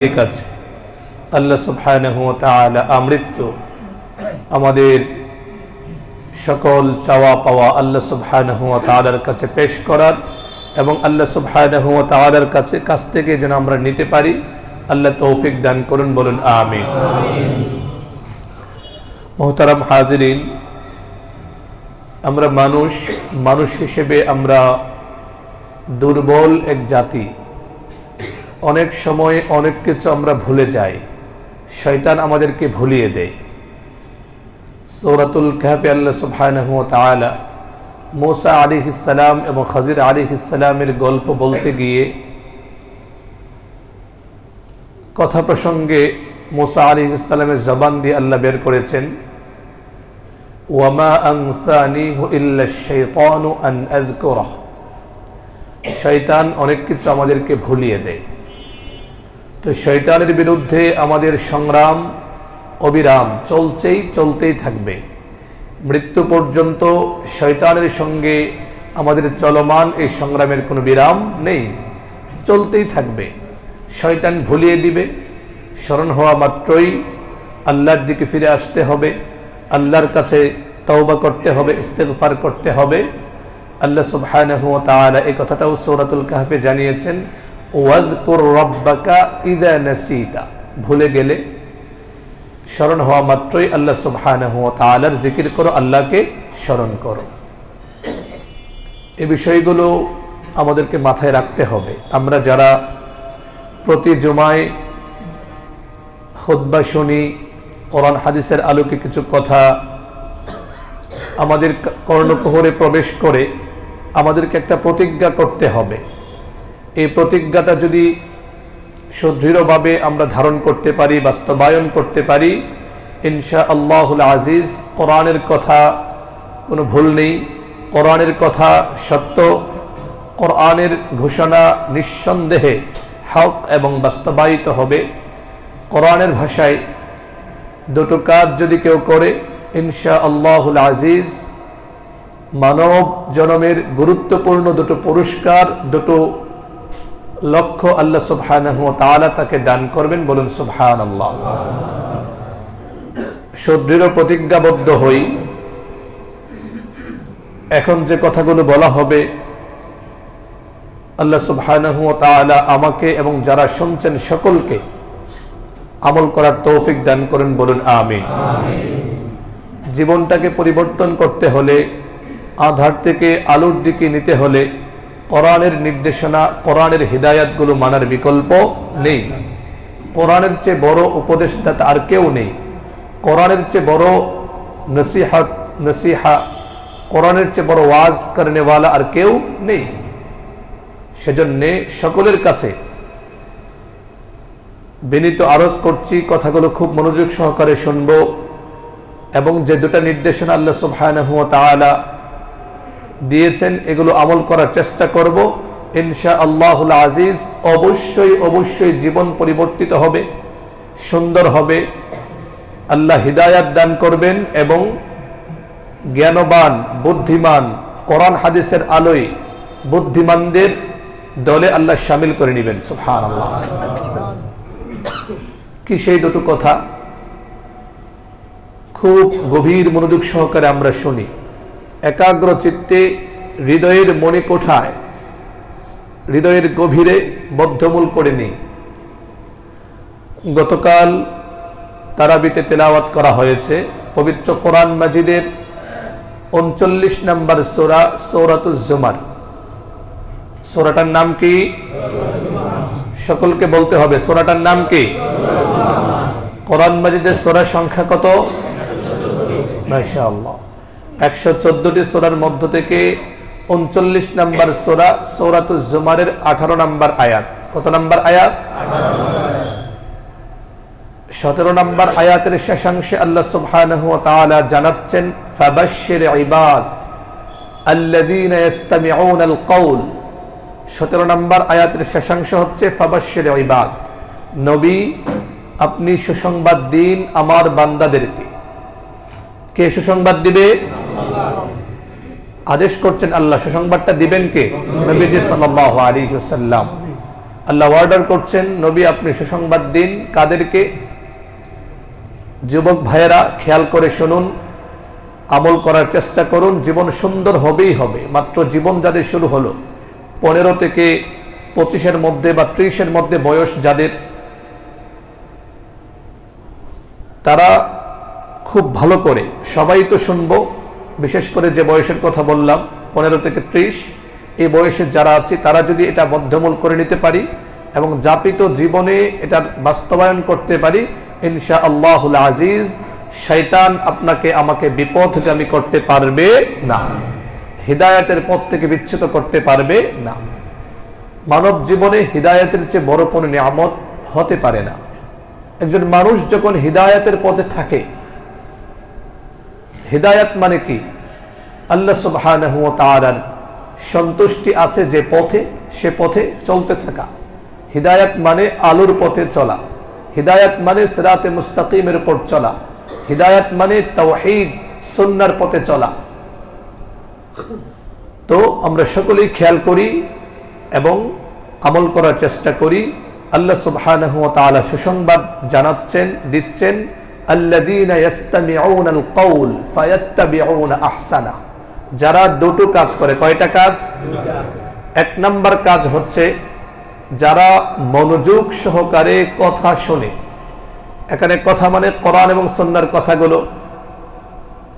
কাছে আল্লাহ সুবহানাহু ওয়া তাআলা আমৃত্যু আমাদের সকল চাওয়া পাওয়া আল্লাহ সুবহানাহু ওয়া তাআলার কাছে পেশ করার এবং আল্লাহ সুবহানাহু ওয়া তাআলার কাছ থেকে যেন আমরা নিতে পারি আল্লাহ তৌফিক দান করুন, বলুন আমিন। মুহতারাম হাজিরিন, আমরা মানুষ হিসেবে আমরা দুর্বল এক জাতি। অনেক সময় অনেক কিছু আমরা ভুলে যাই, শয়তান আমাদেরকে ভুলিয়ে দেয়। সূরাতুল কাহফে আল্লাহ সুবহানাহু ওয়া তাআলা মূসা আলাইহিস সালাম এবং খাজির আলাইহিস সালামের গল্প বলতে গিয়ে কথা প্রসঙ্গে মূসা আলাইহিস সালামের জবান দিয়ে আল্লাহ বের করেছেন, ওয়ামা আনসানিহু ইল্লা আশ-শাইতানু আন আযকুরাহ। শয়তান অনেক কিছু আমাদেরকে ভুলিয়ে দেয়। তো শয়তানের বিরুদ্ধে আমাদের সংগ্রাম অবিরাম চলতেই থাকবে। মৃত্যু পর্যন্ত শয়তানের সঙ্গে আমাদের চলমান এই সংগ্রামের কোনো বিরাম নেই, চলতেই থাকবে। শয়তান ভুলিয়ে দিবে। স্মরণ হওয়া মাত্রই আল্লাহর দিকে ফিরে আসতে হবে, আল্লাহর কাছে তওবা করতে হবে, ইস্তিগফার করতে হবে। আল্লাহ সুবহানাহু ওয়া তাআলা এই কথাটাও সূরাতুল কাহফে জানিয়েছেন, ওয়াযকুর রাব্বাকা ইযা নাসিতা। ভুলে গেলে স্মরণ হওয়া মাত্রই আল্লাহ সুবহানাহু ওয়া তাআলার জিকির করো, আল্লাহকে স্মরণ করো। এই বিষয়গুলো আমাদেরকে মাথায় রাখতে হবে। আমরা যারা প্রতি জুমায় খুতবা শুনি, কোরআন হাদিসের আলোকে কিছু কথা আমাদের কর্ণকুহরে প্রবেশ করে, আমাদেরকে একটা প্রতিজ্ঞা করতে হবে। এই প্রতিজ্ঞাটা যদি সুদৃঢ়ভাবে আমরা ধারণ করতে পারি, বাস্তবায়ন করতে পারি, ইনশাআল্লাহুল আজিজ কোরআনের কথা কোনো ভুল নেই, কোরআনের কথা সত্য, কোরআনের ঘোষণা নিঃসন্দেহে হক এবং বাস্তবায়িত হবে। কোরআনের ভাষায় দুটো কাজ যদি কেউ করে, ইনশাআল্লাহুল আজিজ মানব জন্মের গুরুত্বপূর্ণ দুটো পুরস্কার, দুটো লক্ষ্য আল্লাহ সুবহানাহু ওয়া তাআলা তাকে দান করবেন, বলুন সুবহানাল্লাহ। সুদৃঢ় প্রতিজ্ঞাবদ্ধ হই। এখন যে কথাগুলো বলা হবে, আল্লাহ সুবহানাহু ওয়া তাআলা আমাকে এবং যারা শুনছেন সকলকে আমল করার তৌফিক দান করেন, বলুন আমিন। জীবনটাকে পরিবর্তন করতে হলে, আধার থেকে আলোর দিকে নিতে হলে কোরআনের নির্দেশনা, কোরআনের হিদায়াতগুলো মানার বিকল্প নেই। কোরআনের চেয়ে বড় উপদেশদাতা আর কেউ নেই, কোরআনের চেয়ে বড় নসিহা, কোরআনের চেয়ে বড় ওয়াজ করনেওয়ালা আর কেউ নেই। সেজন্য সকলের কাছে বিনীত আরজ করছি, কথাগুলো খুব মনোযোগ সহকারে শুনবো এবং যে দুটা নির্দেশনা আল্লাহ সুবহানাহু ওয়া তাআলা দিয়েছেন এগুলো আমল করার চেষ্টা করব। ইনশাআল্লাহুল আজিজ অবশ্যই জীবন পরিবর্তিত হবে, সুন্দর হবে। আল্লাহ হিদায়াত দান করবেন এবং জ্ঞানবান, বুদ্ধিমান, কোরআন হাদিসের আলোয় বুদ্ধিমানদের দলে আল্লাহ শামিল করে নেবেন। সুবহানাল্লাহ। কি সেই দুটো কথা খুব গভীর মনোযোগ সহকারে আমরা শুনি, একাগ্র চিত্তে হৃদয়ের মনে কোঠায়, হৃদয়ের গভীরে বদ্ধমূল করে নেই। গতকাল তারাবিতে তেলাওয়াত করা হয়েছে পবিত্র কোরআন মাজিদের 39 নম্বর সূরা, সূরাতুজ জুমার। সূরাটার নাম কি? সকলকে বলতে হবে, সূরাটার নাম কি? কোরআন মাজিদের সূরা সংখ্যা কত? মাশাআল্লাহ। 114টি সূরার মধ্য থেকে 39 নম্বর সূরা, সূরাতুজ জুমারের 18 নম্বর আয়াত। কত নম্বর আয়াত? 17 নম্বর আয়াতের শেষাংশে আল্লাহ সুবহানাহু ওয়া তাআলা জানাচ্ছেন, ফাবাশশির ইবাদ আল্লাযীনা ইসতামিউনাল কওল। 17 নম্বর আয়াতের শেষাংশ হচ্ছে ফাবাশশির ইবাদ। নবী, আপনি সুসংবাদ দিন আমার বান্দাদেরকে। কে সুসংবাদ দিবে? আদেশ করছেন আল্লাহ। সুসংবাদটা দিবেন কে? নবীজি সাল্লাল্লাহু আলাইহি ওয়াসাল্লাম। আল্লাহ অর্ডার করছেন, নবী আপনি সুসংবাদ দিন। কাদেরকে? যুবক ভাইয়েরা খেয়াল করে শুনুন, আমল করার চেষ্টা করুন, জীবন সুন্দর হবেই হবে। মাত্র জীবন যাদের শুরু হলো, 15 থেকে 25-এর মধ্যে বা 30-এর মধ্যে বয়স যাদের, তারা খুব ভালো করে, সবাই তো শুনবো, বিশেষ করে যে বয়সের কথা বললাম 15 থেকে 30, এই বয়সে যারা আছে তারা যদি এটা বদ্ধমূল করে নিতে পারি এবং যাপিত জীবনে এটার বাস্তবায়ন করতে পারি, ইনশাআল্লাহুল আজিজ শয়তান আপনাকে আমাকে বিপথগামী করতে পারবে না, হিদায়াতের পথ থেকে বিচ্যুত করতে পারবে না। মানব জীবনে হিদায়াতের চেয়ে বড় কোনো নিয়ামত হতে পারে না। একজন মানুষ যখন হিদায়াতের পথে থাকে, হিদায়াত মানে কি? আল্লাহ সুবহানাহু ওয়া তাআলার সন্তুষ্টি আছে যে পথে, সে পথে চলতে থাকা। হিদায়াত মানে আলোর পথে চলা, হিদায়াত মানে সিরাতে মুস্তাকিমের উপর চলা, হিদায়াত মানে তাওহীদ সুন্নাহর পথে চলা। তো আমরা সকলেই খেয়াল করি এবং আমল করার চেষ্টা করি। আল্লাহ সুবহানাহু ওয়া তাআলা সুসংবাদ জানাচ্ছেন, দিচ্ছেন, আল্লাযীনা ইয়াসতামিউনাল কাওল ফায়াত্তাবিউনা আহসানা। যারা দুটো কাজ করে। কয়টা কাজ? এক নাম্বার কাজ হচ্ছে যারা মনোযোগ সহকারে কথা শোনে। এখানে কথা মানে কোরআন এবং সুন্নাহর কথাগুলো,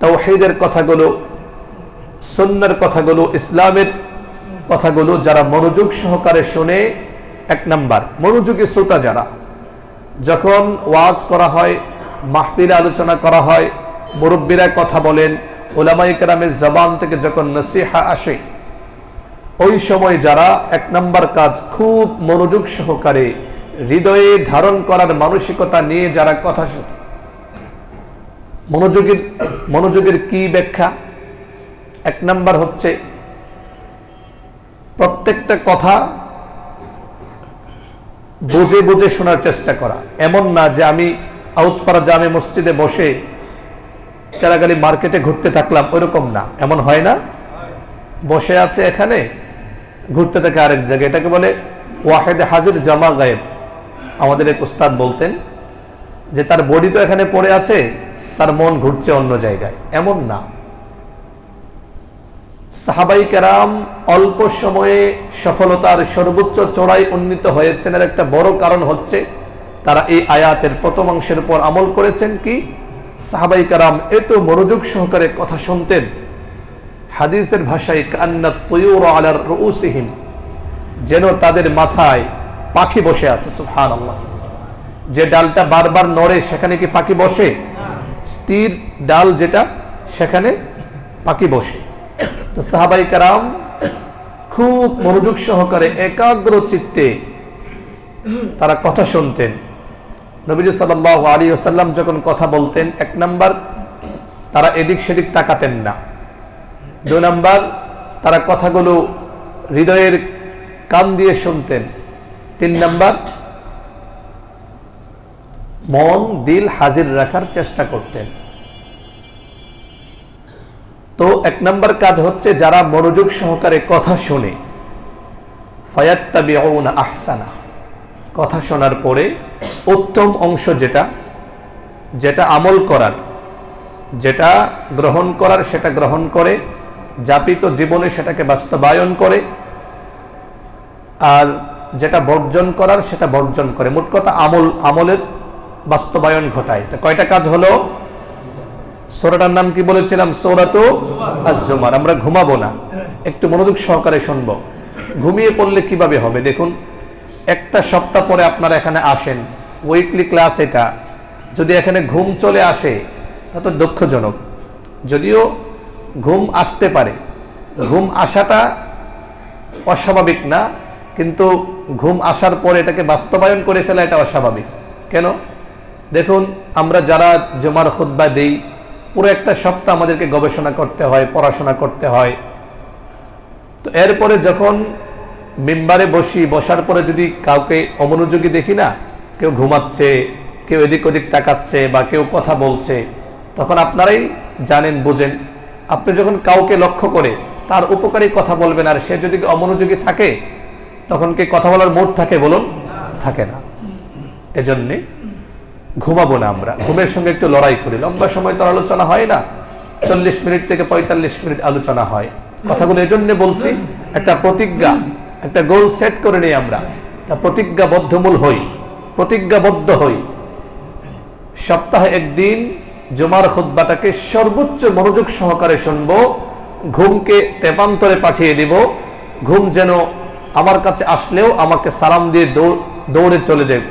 তাওহীদের কথাগুলো, সুন্নাহর কথাগুলো, ইসলামের কথাগুলো যারা মনোযোগ সহকারে শুনে। এক নাম্বার মনোযোগী শ্রোতা যারা, যখন ওয়াজ করা হয়, মাহফিলে আলোচনা করা হয়, মুরব্বীরা কথা বলেন, উলামায়ে কেরামের জবান থেকে যখন নসিহা আসে, ওই সময় যারা এক নাম্বার কাজ খুব মনোযোগ সহকারে হৃদয়ে ধারণ করার মানসিকতা নিয়ে যারা কথা শোনে। মনোযোগের কি ব্যাখ্যা? এক নাম্বার হচ্ছে প্রত্যেকটা কথা বুঝে বুঝে শোনার চেষ্টা করা। এমন না যে আমি আউজপাড়া জামে মসজিদে বসে চেরাগালি মার্কেটে ঘুরতে থাকলাম, ওইরকম না। এমন হয় না? বসে আছে এখানে, ঘুরতে থাকে আরেক জায়গায়। এটাকে বলে ওয়াহেদে হাজির জামা গায়েব। আমাদের এক উস্তাদ বলতেন যে তার বডি তো এখানে পড়ে আছে, তার মন ঘুরছে অন্য জায়গায়। এমন না। সাহাবাই কেরাম অল্প সময়ে সফলতার সর্বোচ্চ চড়াই উন্নীত হয়েছেন। এর একটা বড় কারণ হচ্ছে তারা এই আয়াতের প্রথম অংশের উপর আমল করেছেন। কি? সাহাবাই কেরাম এত মনোযোগ সহকারে কথা শুনতেন, হাদিসের ভাষায় কান্নাত তুয়ুর আলা রুউসিহিম, যেন তাদের মাথায় পাখি বসে আছে। সুবহানাল্লাহ। যে ডালটা বারবার নড়ে সেখানে কি পাখি বসে? স্থির ডাল যেটা, সেখানে পাখি বসে। তো সাহাবাই কেরাম খুব মনোযোগ সহকারে একাগ্র চিত্তে তারা কথা শুনতেন। নবীজি সাল্লাল্লাহু আলাইহি ওয়াসাল্লাম যখন কথা বলতেন, এক নাম্বার তারা এদিক সেদিক তাকাতেন না। দুই নাম্বার তারা কথাগুলো হৃদয়ের কান দিয়ে শুনতেন। তিন নাম্বার মন দিল হাজির রাখার চেষ্টা করতেন। তো এক নাম্বার কাজ হচ্ছে যারা মনোযোগ সহকারে কথা শুনে, ফায়াত্তাবিউনা আহসানা, কথা শোনার পরে উত্তম অংশ যেটা, যেটা আমল করার, যেটা গ্রহণ করার সেটা গ্রহণ করে, যাপিত জীবনে সেটাকে বাস্তবায়ন করে, আর যেটা বর্জন করার সেটা বর্জন করে। মোট কথা আমলের বাস্তবায়ন ঘটায়। তো কয়টা কাজ হলো? সূরাটার নাম কি বলেছিলাম? সূরাতু আজ-জুমার। আমরা ঘুমাবো না, একটু মনোযোগ সহকারে শুনবো। ঘুমিয়ে পড়লে কিভাবে হবে? দেখুন, একটা সপ্তাহ পরে আপনারা এখানে আসেন, উইকলি ক্লাস এটা, যদি এখানে ঘুম চলে আসে তা তো দুঃখজনক। যদিও ঘুম আসতে পারে, ঘুম আসাটা অস্বাভাবিক না, কিন্তু ঘুম আসার পরে এটাকে বাস্তবায়ন করে ফেলা এটা অস্বাভাবিক। কেন? দেখুন, আমরা যারা জুমার খুতবা দেই, পুরো একটা সপ্তাহ আমাদেরকে গবেষণা করতে হয়, পড়াশোনা করতে হয়। তো এরপরে যখন মিম্বারে বসার পরে যদি কাউকে অমনোযোগী দেখি না, কেউ ঘুমাচ্ছে, কেউ এদিক ওদিক তাকাচ্ছে বা কেউ কথা বলছে, তখন আপনারাই জানেন, বুঝেন। আপনি যখন কাউকে লক্ষ্য করে তার উপকারী কথা বলবেন আর সে যদি অমনোযোগী থাকে, তখন কি কথা বলার মুড থাকে বলুন? থাকে না। এজন্যে ঘুমাবো না, আমরা ঘুমের সঙ্গে একটু লড়াই করি। লম্বা সময় তো আলোচনা হয় না, 40 মিনিট থেকে 45 মিনিট আলোচনা হয়। কথাগুলো এজন্য বলছি, একটা প্রতিজ্ঞা, একটা গোল সেট করে নিই আমরা, প্রতিজ্ঞাবদ্ধমূল হই, প্রতিজ্ঞাবদ্ধ হই। সপ্তাহে একদিন জুমার খুতবাটাকে সর্বোচ্চ মনোযোগ সহকারে শুনবো, ঘুমকে তেপান্তরে পাঠিয়ে দিব। ঘুম যেন আমার কাছে আসলেও আমাকে সালাম দিয়ে দৌড়ে চলে যায়।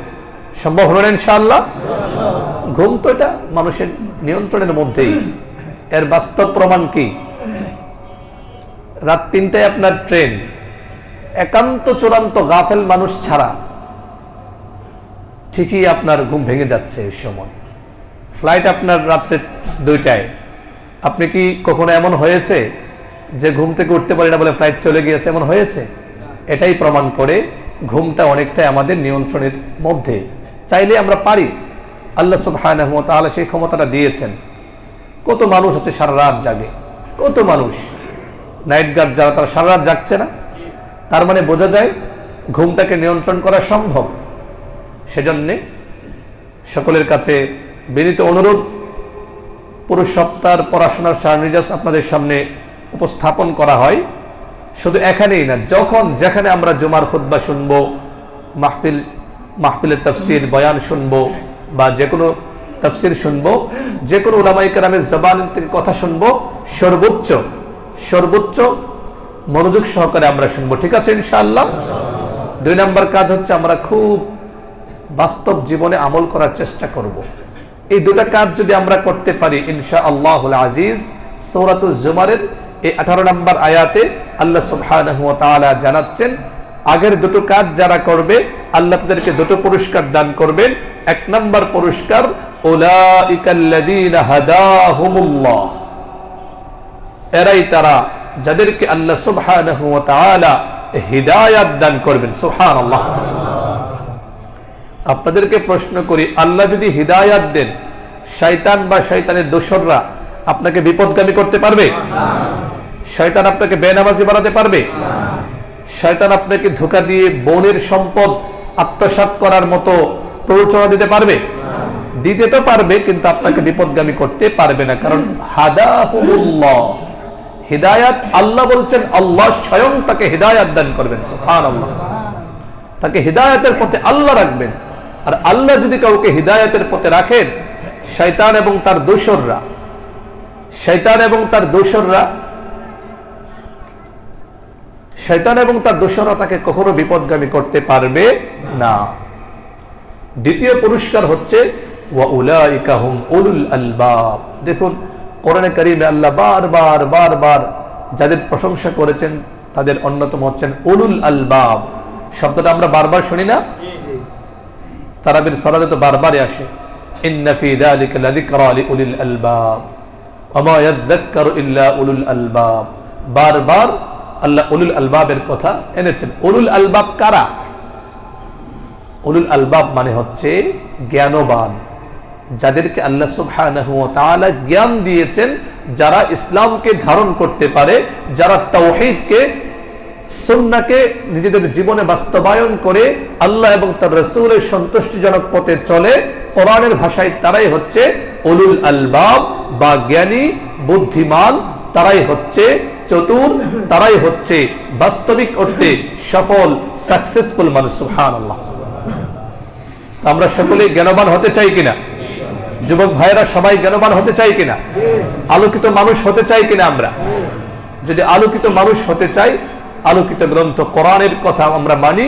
সম্ভব হলো না ইনশাআল্লাহ? ঘুম তো এটা মানুষের নিয়ন্ত্রণের মধ্যেই। এর বাস্তব প্রমাণ কি? রাত 3টায় আপনার ট্রেন, একান্ত চূড়ান্ত গাফেল মানুষ ছাড়া ঠিকই আপনার ঘুম ভেঙে যাচ্ছে। এই সময় ফ্লাইট আপনার রাত্রে 2টায়। আপনি কি কখনো এমন হয়েছে যে ঘুম থেকে উঠতে পারি না বলে ফ্লাইট চলে গিয়েছে? এমন হয়েছে? এটাই প্রমাণ করে ঘুমটা অনেকটাই আমাদের নিয়ন্ত্রণের মধ্যে। চাইলে আমরা পারি, আল্লাহ সুবহানাহু ওয়া তাআলা সেই ক্ষমতাটা দিয়েছেন। কত মানুষ আছে সারা রাত জাগে, কত মানুষ নাইট গার্ড যারা, তারা সারা রাত জাগছে না। তার মানে বোঝা যায় ঘুমটাকে নিয়ন্ত্রণ করা সম্ভব। সেজন্যে সকলের কাছে বিনীত অনুরোধ, পুরো সপ্তাহের পড়াশোনার সারনির্দেশ আপনাদের সামনে উপস্থাপন করা হয়। শুধু এখানেই না, যখন যেখানে আমরা জুমার খুতবা শুনবো, মাহফিলের তাফসীর বয়ান শুনবো, বা যে কোনো তাফসীর শুনবো, যে কোনো উলামায়ে কেরামের জবান থেকে কথা শুনবো, সর্বোচ্চ মনোযোগ সহকারে আমরা শুনবো। ঠিক আছে ইনশাআল্লাহ? 2 নম্বর কাজ হচ্ছে আমরা খুব বাস্তব জীবনে আমল করার চেষ্টা করব। এই দুটা কাজ যদি আমরা করতে পারি ইনশাআল্লাহুল আজিজ, সূরাতুল জুমারের এই 18 নম্বর আয়াতে আল্লাহ সুবহানাহু ওয়া তাআলা জানাচ্ছেন, আগের দুটো কাজ যারা করবে আল্লাহ তাদেরকে দুটো পুরস্কার দান করবেন। 1 নম্বর পুরস্কার, উলাইকাল্লাযীনা হাদাহুমুল্লাহ, এরাই তারা যাদেরকে আল্লাহ সুবহানাহু ওয়া তাআলা হিদায়াত দান করবেন। সুবহানাল্লাহ। আপনাদেরকে প্রশ্ন করি, আল্লাহ যদি হিদায়াত দেন, শয়তান বা শয়তানের দোসররা আপনাকে বিপদগামী করতে পারবে? শয়তান আপনাকে বেনামাজি বানাতে পারবে? শয়তান আপনাকে ধোঁকা দিয়ে বোনের সম্পদ আত্মসাৎ করার মতো প্ররোচনা দিতে পারবে? দিতে তো পারবে, কিন্তু আপনাকে বিপদগামী করতে পারবে না। কারণ হাদাহুমুল্লাহ, হিদায়াত আল্লাহ বলছেন, আল্লাহ স্বয়ং তাকে হিদায়াত দান করবেন। সুবহানাল্লাহ। তাকে হিদায়াতের পথে আল্লাহ রাখবেন। আর আল্লাহ যদি কাউকে হিদায়াতের পথে রাখেন, শয়তান এবং তার দোসররা তাকে কখনো বিপদগামী করতে পারবে না। দ্বিতীয় পুরস্কার হচ্ছে ওয়া উলাইকা হুম উলুল আলবাব। দেখুন কোরআনে কারীমে আল্লাহ বারবার যাদের প্রশংসা করেছেন তাদের অন্যতম হচ্ছেন উলুল আলবাব। শব্দটা আমরা বারবার শুনি না? তারাবির সালাতে তো বারবারই আসে, ইন্না ফি যালিকা লাযিকরা লিউলিল আলবাব ওয়া মা ইয়াযাক্কারু ইল্লা উলুল আলবাব। বারবার আল্লাহ উলুল আলবাবের কথা এনেছেন। উলুল আলবাব কারা? উলুল আলবাব মানে হচ্ছে জ্ঞানবান, যাদেরকে আল্লাহ সুবহানাহু ওয়া তাআলা জ্ঞান দিয়েছেন, যারা ইসলামকে ধারণ করতে পারে, যারা তাওহীদকে, সুন্নাহকে নিজেদের জীবনে বাস্তবায়ন করে আল্লাহ এবং তার রাসূলের সন্তুষ্টিজনক পথে চলে। কোরআনের ভাষায় তারাই হচ্ছে উলুল আলবাব বা জ্ঞানী, বুদ্ধিমান, তারাই হচ্ছে চতুর, তারাই হচ্ছে বাস্তবিক অর্থে সফল, সাকসেসফুল মানুষ। সুবহানাল্লাহ। আমরা সকলেই জ্ঞানবান হতে চাই কিনা? যুবক ভাইয়েরা সবাই জ্ঞানবান হতে চাই কিনা? আলোকিত মানুষ হতে চাই কিনা? আমরা যদি আলোকিত মানুষ হতে চাই, আলোকিত গ্রন্থ কোরআনের কথা আমরা মানি,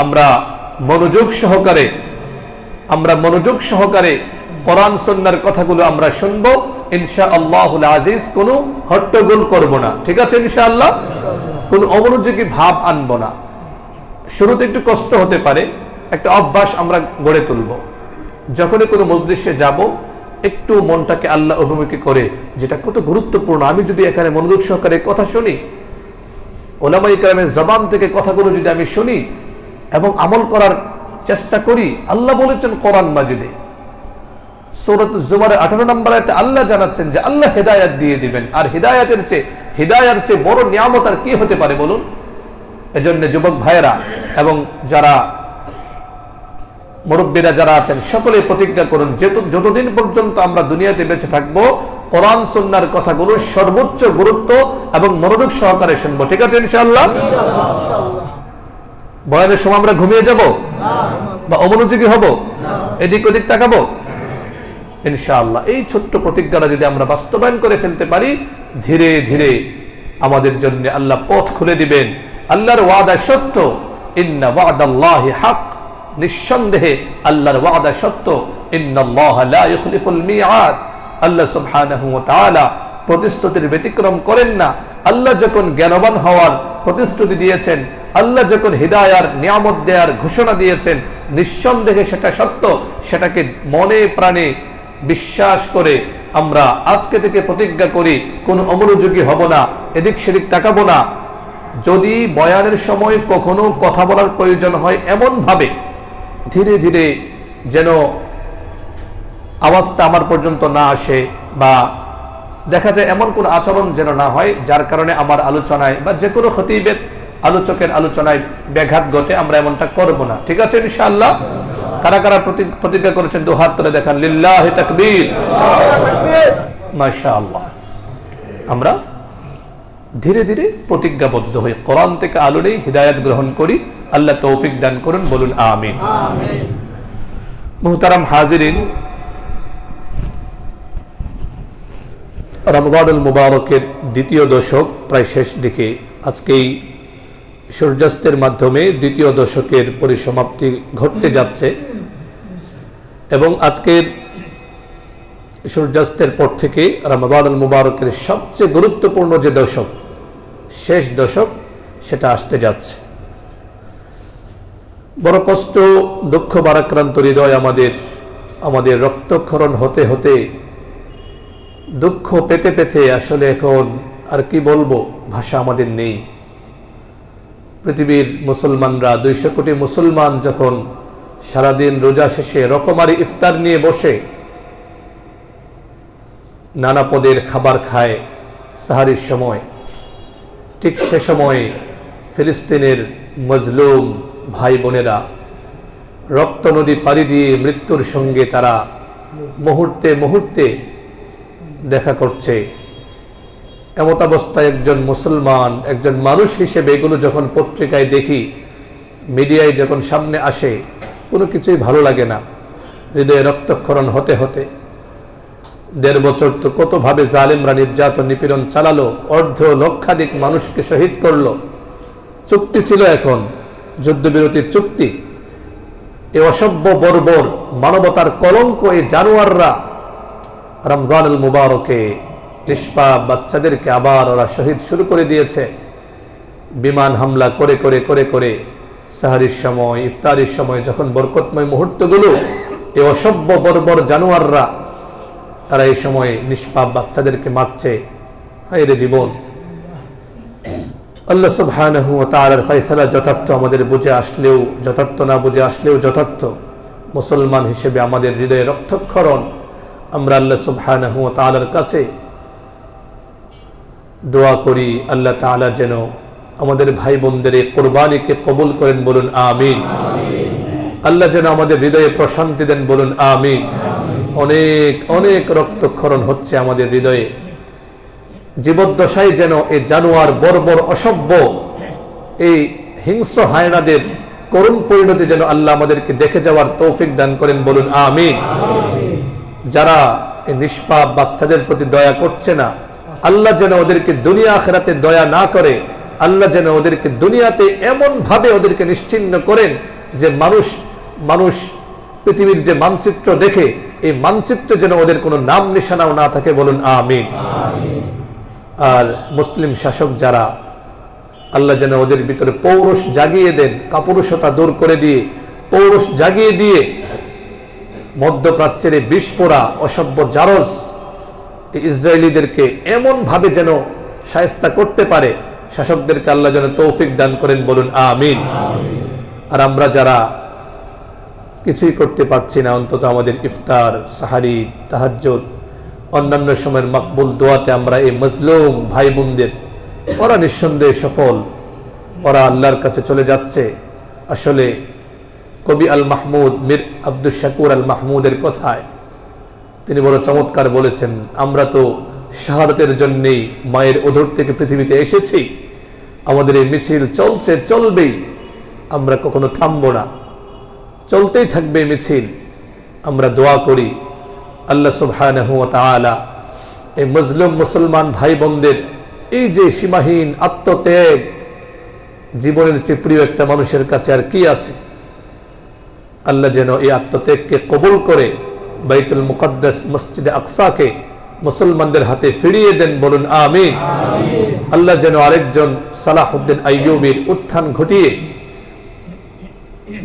আমরা মনোযোগ সহকারে কোরআন সুন্নাহর কথাগুলো আমরা শুনবো, ইনশাআল্লাহুল আজিজ কোনো হট্টগোল করব না। ঠিক আছে ইনশাআল্লাহ? কোনো অমনোযোগী ভাব আনব না। শুরুতে একটু কষ্ট হতে পারে, একটা অভ্যাস আমরা গড়ে তুলব। যখনই কোনো মজলিসে যাব, একটু মনটাকে আল্লাহ অভিমুখী করে, যেটা কত গুরুত্বপূর্ণ। আমি যদি এখানে মনোযোগ সহকারে কথা শুনি, উলামায়ে কেরামের জবান থেকে কথাগুলো যদি আমি শুনি এবং আমল করার চেষ্টা করি, আল্লাহ বলেছেন কোরআন মাজিদে সূরাতুজ জুমারের 18 নম্বর আয়াতে আল্লাহ জানাচ্ছেন যে আল্লাহ হিদায়াত দিয়ে দিবেন। আর হিদায়াতের চেয়ে বড় নিয়ামত আর কি হতে পারে বলুন? এজন্য যুবক ভাইয়েরা এবং যারা মুরব্বীরা যারা আছেন সকলে প্রতিজ্ঞা করুন, যতদিন পর্যন্ত আমরা দুনিয়াতে বেঁচে থাকবো কোরআন সুন্নাহর কথাগুলোর সর্বোচ্চ গুরুত্ব এবং মনোযোগ সহকারে শুনবো। ঠিক আছে ইনশাআল্লাহ? বয়ানের সময় আমরা ঘুমিয়ে যাব বা অমনোযোগী হব, এদিক ওদিক তাকাবো? ইনশাআল্লাহ এই ছোট্ট প্রতিজ্ঞাটা যদি আমরা বাস্তবায়ন করে ফেলতে পারি, ধীরে ধীরে আমাদের জন্য আল্লাহ পথ খুলে দিবেন। আল্লাহর ওয়াদা সত্য, ইন্না ওয়াদাল্লাহি হক, নিঃসন্দেহে আল্লাহর ওয়াদা সত্য, ইন্নাল্লাহা লা ইখলিফুল মিআদ। আল্লাহ সুবহানাহু ওয়া তাআলা প্রতিশ্রুতির ব্যতিক্রম করেন না। আল্লাহ যখন জ্ঞানবান হওয়ার প্রতিশ্রুতি দিয়েছেন, আল্লাহ যখন হিদায়ার নিয়ামত দেওয়ার ঘোষণা দিয়েছেন, নিঃসন্দেহে সেটা সত্য। সেটাকে মনে প্রাণে বিশ্বাস করে আমরা আজকে থেকে প্রতিজ্ঞা করি কোন অমনোযোগী হব না, এদিক সেদিক তাকাবো না। যদি বয়ানের সময় কখনো কথা বলার প্রয়োজন হয়, এমন ভাবে ধীরে ধীরে যেন আওয়াজটা আমার পর্যন্ত না আসে, বা দেখা যায় এমন কোন আচরণ যেন না হয় যার কারণে আমার আলোচনায় বা যে কোনো খতিবের আলোচকের আলোচনায় ব্যাঘাত ঘটে। আমরা এমনটা করব না। ঠিক আছে ইনশাআল্লাহ? কারা কারা প্রতিজ্ঞা করেছেন দু হাত তুলে দেখান। লিল্লাহি তাকবীর, মাশাআল্লাহ। আমরা ধীরে ধীরে প্রতিজ্ঞাবদ্ধ হই, কোরআন থেকে আলো নেই, হিদায়াত গ্রহণ করি। আল্লাহ তৌফিক দান করুন, বলুন আমিন। মুহতারাম হাজিরিন, রমজানুল মুবারকের দ্বিতীয় দশক প্রায় শেষ দিকে। আজকেই সূর্যাস্তের মাধ্যমে দ্বিতীয় দশকের পরিসমাপ্তি ঘটতে যাচ্ছে, এবং আজকের সূর্যাস্তের পর থেকে রমজানুল মুবারকের সবচেয়ে গুরুত্বপূর্ণ যে দশক, শেষ দশক, সেটা আসতে যাচ্ছে। বড় কষ্ট, দুঃখ ভারাক্রান্ত হৃদয় আমাদের রক্তক্ষরণ হতে হতে, দুঃখ পেতে পেতে আসলে এখন আর কি বলবো, ভাষা আমাদের নেই। পৃথিবীর মুসলমানরা, 200 কোটি মুসলমান যখন সারাদিন রোজা শেষে রকমারি ইফতার নিয়ে বসে নানা পদের খাবার খায় সাহারির সময়, ঠিক সে সময় ফিলিস্তিনের মজলুম ভাই বোনেরা রক্ত নদী পাড়ি দিয়ে মৃত্যুর সঙ্গে তারা মুহূর্তে মুহূর্তে দেখা করছে। এমত অবস্থায় একজন মুসলমান, একজন মানুষ হিসেবে এগুলো যখন পত্রিকায় দেখি, মিডিয়ায় যখন সামনে আসে, কোনো কিছুই ভালো লাগে না। হৃদয়ে রক্তক্ষরণ হতে হতে 1.5 বছর তো কতভাবে জালেমরা নির্যাতন নিপীড়ন চালালো, লক্ষাধিক মানুষকে শহীদ করলো। চুক্তি ছিল এখন, যুদ্ধবিরতির চুক্তি। এই অসভ্য বর্বর মানবতার কলঙ্ক এই জানোয়াররা রমজানুল মুবারকে নিষ্পাপ বাচ্চাদেরকে আবার ওরা শহীদ শুরু করে দিয়েছে। বিমান হামলা করে করে করে করে সাহারির সময়, ইফতারির সময়, যখন বরকতময় মুহূর্তগুলো, এই অসভ্য বর্বর জানোয়াররা তারা এই সময় নিষ্পাপ বাচ্চাদেরকে মারছে। হায় রে জীবন! আল্লাহ সুবহানাহু ওয়া তাআলার ফয়সালা যথার্থ, আমাদের বুঝে আসলেও যথার্থ, না বুঝে আসলেও যথার্থ। মুসলমান হিসেবে আমাদের হৃদয়ে রক্তক্ষরণ। আমরা আল্লাহ সুবহানাহু ওয়া তাআলার কাছে দোয়া করি, আল্লাহ তাআলা যেন আমাদের ভাই বোনদের এই কুরবানিকে কবুল করেন, বলুন আমিন। আল্লাহ যেন আমাদের হৃদয়ে প্রশান্তি দেন, বলুন আমিন। অনেক অনেক রক্তক্ষরণ হচ্ছে আমাদের হৃদয়ে। জীবদ্দশায় যেন এই জানোয়ার, বর্বর, অসভ্য, এই হিংস্র হায়নাদের করুণ পরিণতি যেন আল্লাহ আমাদেরকে দেখে যাওয়ার তৌফিক দান করেন, বলুন আমিন। যারা এই নিষ্পাপ বাচ্চাদের প্রতি দয়া করছে না, আল্লাহ যেন ওদেরকে দুনিয়া আখিরাতে দয়া না করে। আল্লাহ যেন ওদেরকে দুনিয়াতে এমন ভাবে ওদেরকে নিশ্চিহ্ন করেন যে মানুষ পৃথিবীর যে মানচিত্র দেখে, এই মানচিত্রে যেন ওদের কোনো নাম নিশানাও না থাকে, বলুন আমিন। আর মুসলিম শাসক যারা, আল্লাহ যেন ওদের ভিতরে পৌরুষ জাগিয়ে দেন, কাপুরুষতা দূর করে দিয়ে, পৌরুষ জাগিয়ে দিয়ে মধ্যপ্রাচ্যের বিষ পোড়া অসভ্য জারজ ইসরায়েলিদেরকে এমন ভাবে যেন শায়েস্তা করতে পারে, শাসকদেরকে আল্লাহ যেন তৌফিক দান করেন, বলুন আমিন। আর আমরা যারা কিছুই করতে পারছি না, অন্তত আমাদের ইফতার, সাহারি, তাহাজ্জুদ, অন্যান্য সময়ের মাকবুল দোয়াতে আমরা এই মজলুম ভাই বোনদের, ওরা নিঃসন্দেহে সফল, ওরা আল্লাহর কাছে চলে যাচ্ছে। আসলে কবি আল মাহমুদ মীর আব্দুল শাকুর আল মাহমুদের কথায় তিনি বড় চমৎকার বলেছেন, আমরা তো শাহাদাতের জন্যই মায়ের উদর থেকে পৃথিবীতে এসেছি, আমাদের এই মিছিল চলছে, চলবেই, আমরা কখনো থামবো না, চলতেই থাকবে মিছিল। আমরা দোয়া করি আল্লাহ সুবহানাহু ওয়া তাআলা এই মুসলিম মুসলমান ভাই বোনদের এই যে সীমাহীন আত্মত্যাগ, জীবনের চেয়ে প্রিয় একটা মানুষের কাছে আর কি আছে, আল্লাহ যেন এই আত্মত্যাগকে কবুল করে বাইতুল মুকদ্দাস মসজিদে আকসাকে মুসলমানদের হাতে ফিরিয়ে দেন, বলুন আমিন। আল্লাহ যেন আরেকজন সালাহুদ্দিন আইয়ুবীর উত্থান ঘটিয়ে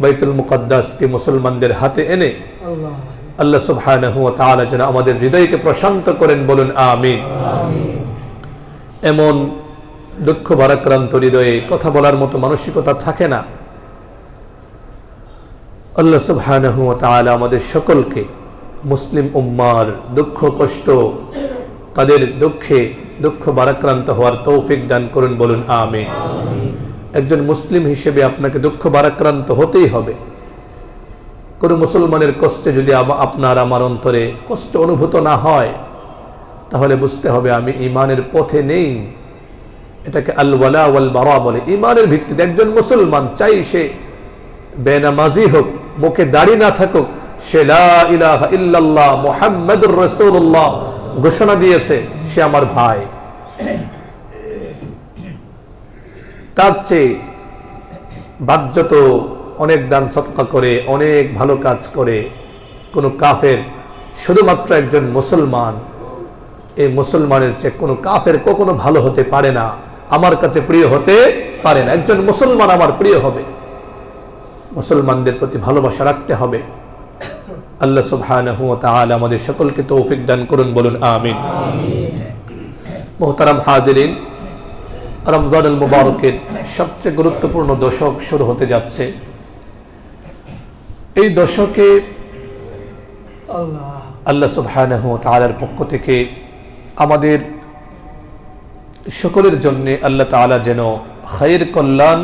বাইতুল মুকদ্দাসকে মুসলমানদের হাতে এনে আল্লাহ সুবহানাহু ওয়া তাআলা যেন আমাদের হৃদয়কে প্রশান্ত করেন, বলুন আমিন। এমন দুঃখ ভারাক্রান্ত হৃদয়ে কথা বলার মতো মানসিকতা থাকে না। আল্লাহ সুবহানাহু ওয়া তাআলা আমাদের সকলকে মুসলিম উম্মার দুঃখ কষ্ট, তাদের দুঃখ ভারাক্রান্ত হওয়ার তৌফিক দান করুন, বলুন আমিন। একজন মুসলিম হিসেবে আপনাকে দুঃখ ভারাক্রান্ত হতেই হবে। কোন মুসলমানের কষ্টে যদি আপনার আমার অন্তরে কষ্ট অনুভূত না হয়, তাহলে বুঝতে হবে আমি ঈমানের পথে নেই। এটাকে আল ওয়ালা ওয়াল বারা বলে। ঈমানের ভিত্তিতে একজন মুসলমান, চাই সে বেনামাজি হোক, মুখে দাড়ি না থাকুক, সে লা ইলাহা ইল্লাল্লাহ মুহাম্মাদুর রাসূলুল্লাহ ঘোষণা দিয়েছে, সে আমার ভাই। তার চেয়ে বাহ্যত অনেক দান সদকা করে, অনেক ভালো কাজ করে কোন কাফের শুধুমাত্র একজন মুসলমান, এই মুসলমানের চেয়ে কোন কাফের কখনো ভালো হতে পারে না, আমার কাছে প্রিয় হতে পারে না। একজন মুসলমান আমার প্রিয় হবে, মুসলমানদের প্রতি ভালোবাসা রাখতে হবে। আল্লাহ সুবহানাহু ওয়া তাআলা আমাদের সকলকে তৌফিক দান করুন, বলুন আমিন। মুহতারাম হাজিরিন, রমজানুল মুবারকের সবচেয়ে গুরুত্বপূর্ণ দশক শুরু হতে যাচ্ছে। এই দশকে আল্লাহ সুবহানাহু ওয়া তাআলার পক্ষ থেকে আমাদের সকলের জন্য আল্লাহ তাআলা যেন খায়ের, কল্যাণ,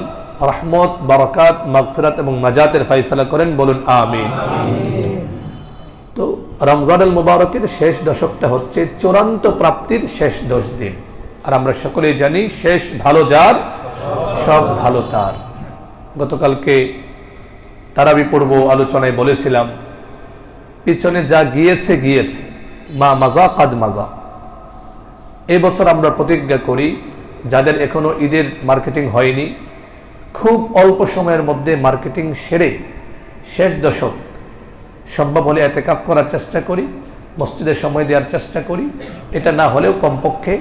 রহমত, বারাকাত, মাগফিরাত এবং নাজাতের ফয়সালা করেন, বলুন আমিন। তো রমজানুল মুবারকের শেষ দশকটা হচ্ছে চূড়ান্ত প্রাপ্তির শেষ 10 দিন। আর আমরা সকলেই জানি শেষ ভালো যার, সব ভালো তার। গতকালকে তারাবি পূর্ব আলোচনায় বলেছিলাম, পিছনে যা গিয়েছে গিয়েছে, মা মাজা কাদ মাজা। এই বছর আমরা প্রতিজ্ঞা করি, যাদের এখনো ঈদের মার্কেটিং হয়নি, খুব অল্প সময়ের মধ্যে মার্কেটিং সেরে শেষ দশক সম্ভব হলে এতেকাফ করার চেষ্টা করি, মসজিদে সময় দেওয়ার চেষ্টা করি। এটা না হলেও কমপক্ষে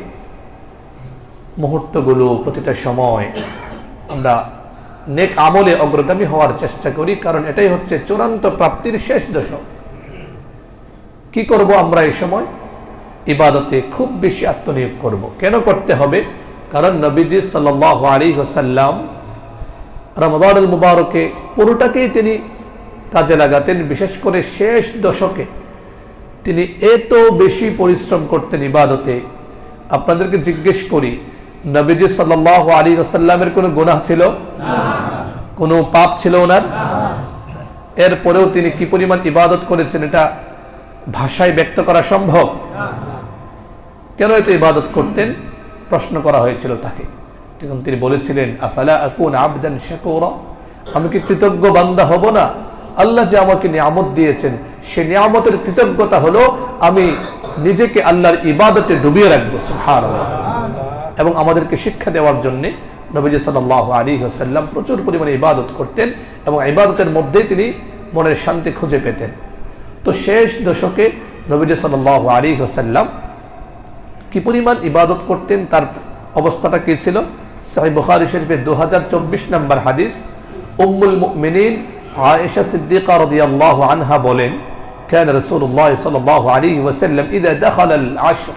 মুহূর্তগুলো, প্রতিটা সময় আমরা নেক আমলে অগ্রগামী হওয়ার চেষ্টা করি, কারণ এটাই হচ্ছে চূড়ান্ত প্রাপ্তির শেষ দশক। কি করব আমরা এই সময়? ইবাদতে খুব বেশি আত্মনিয়োগ করব। কেন করতে হবে? কারণ নবীজি সাল্লাল্লাহু আলাইহি ওয়াসাল্লাম রমজানুল মুবারকে পুরোটাকেই তিনি কাজে লাগাতেন। বিশেষ করে শেষ দশকে তিনি এত বেশি পরিশ্রম করতেন ইবাদতে। আপনাদেরকে জিজ্ঞেস করি, নবীজি সাল্লাল্লাহু আলাইহি ওয়াসাল্লামের কোনো গুনাহ ছিল? কোনো পাপ ছিল ওনার? এরপরেও তিনি কি পরিমাণ ইবাদত করেছেন, এটা ভাষায় ব্যক্ত করা সম্ভব? কেন এত ইবাদত করতেন? প্রশ্ন করা হয়েছিল তাকে। তখন তিনি বলেছিলেন, আফালা আকুন আবদান শাকুরা, আমি কি কৃতজ্ঞ বান্দা হব না? আল্লাহ যে আমাকে নিয়ামত দিয়েছেন, সে নিয়ামতের কৃতজ্ঞতা হলো আমি নিজেকে আল্লাহর ইবাদতে ডুবিয়ে রাখবো। সুবহানাল্লাহ। এবং আমাদেরকে শিক্ষা দেওয়ার জন্য নবীজি সাল্লাল্লাহু আলাইহি ওয়াসাল্লাম প্রচুর পরিমাণে ইবাদত করতেন এবং ইবাদতের মধ্যেই তিনি মনের শান্তি খুঁজে পেতেন। তো শেষ দশকে নবীজি সাল্লাল্লাহু আলাইহি ওয়াসাল্লাম কি পরিমাণ ইবাদত করতেন, তার অবস্থাটা কি ছিল? সহিহ বুখারী শরীফের 2024 নম্বর হাদিস, উম্মুল মুমিনিন আয়েশা সিদ্দিকা রাদিয়াল্লাহু আনহা বলেন, কান রাসূলুল্লাহ সাল্লাল্লাহু আলাইহি ওয়াসাল্লাম ইযা দাখালাল আশর,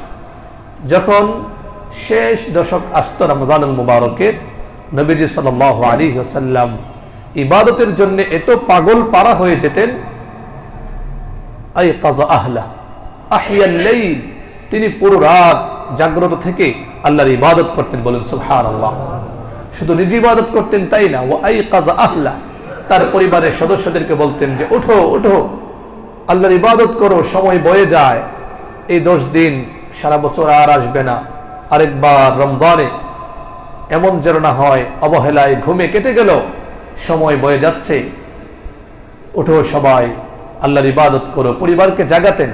যখন শেষ দশক আসতো রমজানুল মুবারকের, নবীজি সাল্লাল্লাহু আলাইহি ওয়াসাল্লাম ইবাদতের জন্য এত পাগল পারা হয়ে যেতেন, আইকাযা আহলা আহিয়াল লাইল, তিনি পুরো রাত জাগ্রত থেকে আল্লাহর ইবাদত করতেন। বলেন সুবহানাল্লাহ। শুধু নিজে ইবাদত করতেন তাই না, ওয়া আইকাযা আহলা, তার পরিবারের সদস্যদেরকে বলতেন যে ওঠো ওঠো, আল্লাহর ইবাদত করো, সময় বয়ে যায়, এই 10 দিন সারা বছর আর আসবে না, আরেকবার রমজানে এমন যেন না হয় অবহেলায় ঘুমে কেটে গেল, সময় বয়ে যাচ্ছে, ওঠো সবাই আল্লাহর ইবাদত করো, পরিবারকে জাগাতেন।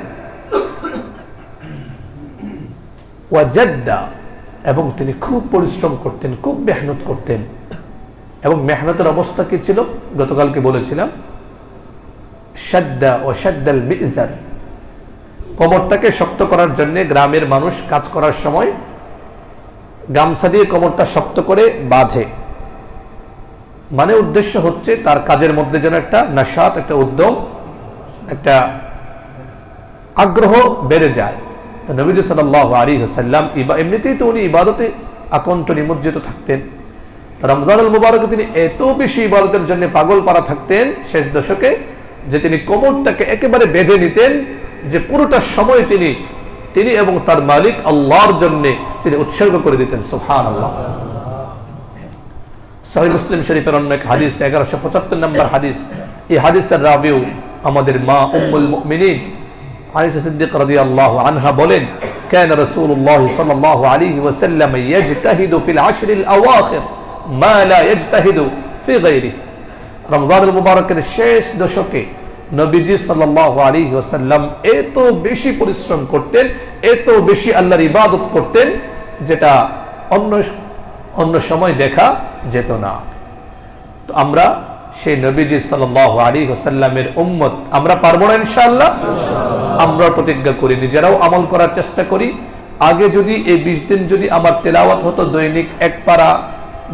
ওয়াজাদ্দা, এবং তিনি খুব পরিশ্রম করতেন, খুব মেহনত করতেন। এবং মেহনতের অবস্থা কি ছিল গতকালকে বলেছিলাম, শাদ্দা ও শাদ্দাল মিজার, কোমরটাকে শক্ত করার জন্য গ্রামের মানুষ কাজ করার সময় গামছা দিয়ে কোমরটা শক্ত করে বাঁধে, মানে উদ্দেশ্য হচ্ছে তার কাজের মধ্যে যেন একটা নাশাত, একটা উদ্যম, একটা আগ্রহ বেড়ে যায়। তো নবী সাল্লাল্লাহু আলাইহি ওয়াসাল্লাম এমনিতেই তো উনি ইবাদতে আকণ্ঠ নিমজ্জিত থাকতেন, রমজানুল মুবারকে তিনি এত বেশি ইবাদতের জন্য পাগল পারা থাকতেন শেষ দশকে, যে তিনি কোমরটাকে একেবারে বেঁধে নিতেন, যে পুরোটা সময় তিনি এবং তার মালিক আল্লাহর জন্য তিনি উৎসর্গ করে দিতেন। সুবহানাল্লাহ। সহিহ মুসলিম শরীফের অন্য এক হাদিস, 1175 নম্বর হাদিস, এই হাদিসের রাবিউ আমাদের মা উম্মুল মুমিনিন আয়েশা সিদ্দিকা রাদিয়াল্লাহু আনহা বলেন, কান রাসূলুল্লাহ সাল্লাল্লাহু আলাইহি ওয়াসাল্লাম ইয়াজতাহিদু ফিল আশরিল আওয়াখির মা লা ইয়াজতাহিদু ফি গায়রিহি। রমজানুল মুবারকের শেষ দশকে নবীজি সাল্লাল্লাহু আলাইহি ওয়াসাল্লাম এত বেশি পরিশ্রম করতেন, এত বেশি আল্লাহর ইবাদত করতেন, যেটা অন্য সময় দেখা যেত না। তো আমরা সেই নবীজি সাল্লাল্লাহু আলাইহি ওয়াসাল্লামের উম্মত, আমরা পারবো না ইনশাআল্লাহ? আমরা প্রতিজ্ঞা করি, নিজেরাও আমল করার চেষ্টা করি। আগে যদি এই 20 দিন যদি আমার তেলাওয়াত হতো দৈনিক 1 পারা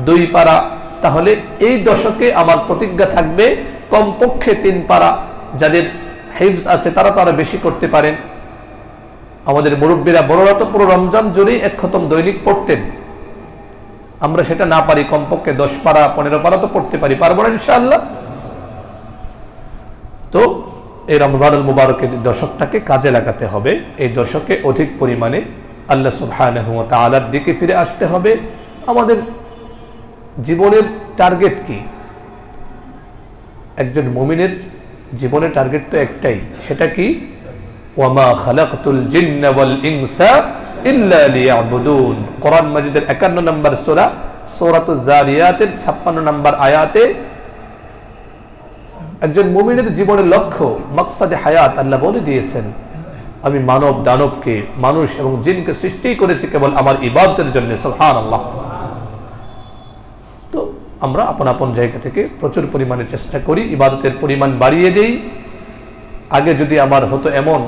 2 পারা, তাহলে এই দশকে আমার প্রতিজ্ঞা থাকবে কমপক্ষে 3 পারা। যাদের হিফজ আছে তারা তো আরো বেশি করতে পারেন। আমাদের মুরব্বীরা বড়রা তো পুরো রমজান জুড়েই 1 খতম দৈনিক পড়তেন, আমরা সেটা না পারি, কমপক্ষে 10 পারা 15 পারা তো পড়তে পারি, পারবো না ইনশাআল্লাহ? তো এই রমজানুল মুবারকের দশকটাকে কাজে লাগাতে হবে, এই দশকে অধিক পরিমাণে আল্লাহ সুবহানাহু ওয়া তাআলার দিকে ফিরে আসতে হবে। আমাদের জীবনের টার্গেট কি? একজন মুমিনের জীবনের টার্গেট তো একটাই, সেটা কি? ওয়ামা খালাকতুল জিন্না ওয়াল ইনসা ইল্লা লিয়াবুদুন। কোরআন মাজিদের 51 নম্বর সূরা সূরাতুজ জারিয়াতের 56 নম্বর আয়াতে একজন মুমিনের জীবনের লক্ষ্য, মাকসাদে হায়াত আল্লাহ বলে দিয়েছেন, আমি মানব দানবকে, মানুষ এবং জিনকে সৃষ্টি করেছি কেবল আমার ইবাদতের জন্য। সুবহানাল্লাহ। তো আমরা আপন আপন জায়গা থেকে প্রচুর পরিমাণে চেষ্টা করি, ইবাদতের পরিমাণ বাড়িয়ে দেই। আগে যদি আমার হতো এমন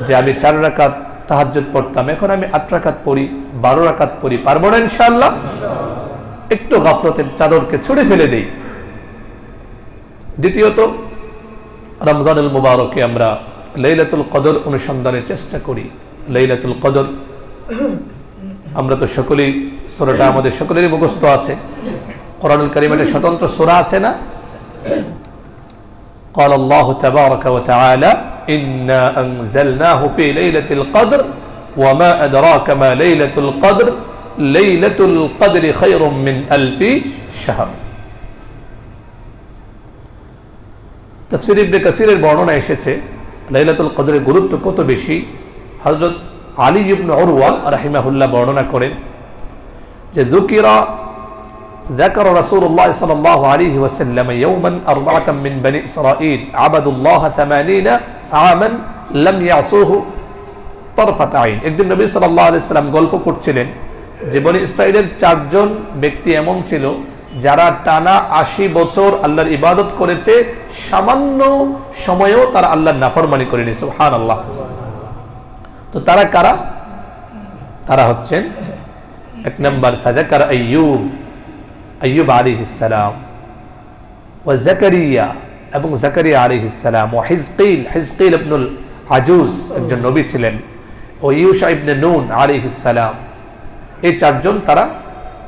যে আমি 4 রাকাত তাহাজ্জুদ পড়তাম, এখন আমি 8 রাকাত পড়ি, 12 রাকাত পড়ি, পারবো না ইনশাআল্লাহ? একটু গাফলতের চাদরকে ছুঁড়ে ফেলে দেই। দ্বিতীয়ত, রমজানুল মুবারকে আমরা লাইলাতুল কদর অনুসন্ধানের চেষ্টা করি। লাইলাতুল কদর আমরা তো সকলেই, সূরাটা আমাদের সকলেরই মুখস্থ আছে, কোরআনুল কারীমের স্বতন্ত্র সূরা আছে না? قال الله تبارك وتعالى إنا أنزلناه في ليلة القدر وما أدراك ما ليلة القدر ليلة القدر خير من 1000 شهر। তাফসীর ইবনে কাসীরের বর্ণনা এসেছে লাইলাতুল কদরের গুরুত্ব কত বেশি। হযরত আলী ইবনে উরওয়া রাহিমাহুল্লাহ বর্ণনা করেন যে ذكر رسول الله صلى الله عليه وسلم يوما 4 من بني إسرائيل عبدوا الله 80 عاما لم يعصوه طرفة عين। একদিন নবী সাল্লাল্লাহু আলাইহি ওয়াসাল্লাম গল্প করছিলেন যে বনি ইসরাইলের 4 জন ব্যক্তি এমন ছিল যারা টানা 80 বছর আল্লাহর ইবাদত করেছে, সামান্য সময়েও তারা আল্লাহর নাফরমানি করেনি। সুবহানাল্লাহ। তো তারা কারা? তারা হচ্ছেন 1 নম্বর ফাযাকার আইয়ুব আলাইহিস সালাম, ওয়া জাকারিয়া এবং জাকারিয়া আলাইহিস সালাম, ওয়া হিজকিল ইবনুল আজুজ একজন নবী ছিলেন, ও ইউশা ইবনে নুন আলাইহিস সালাম। এই 4 জন তারা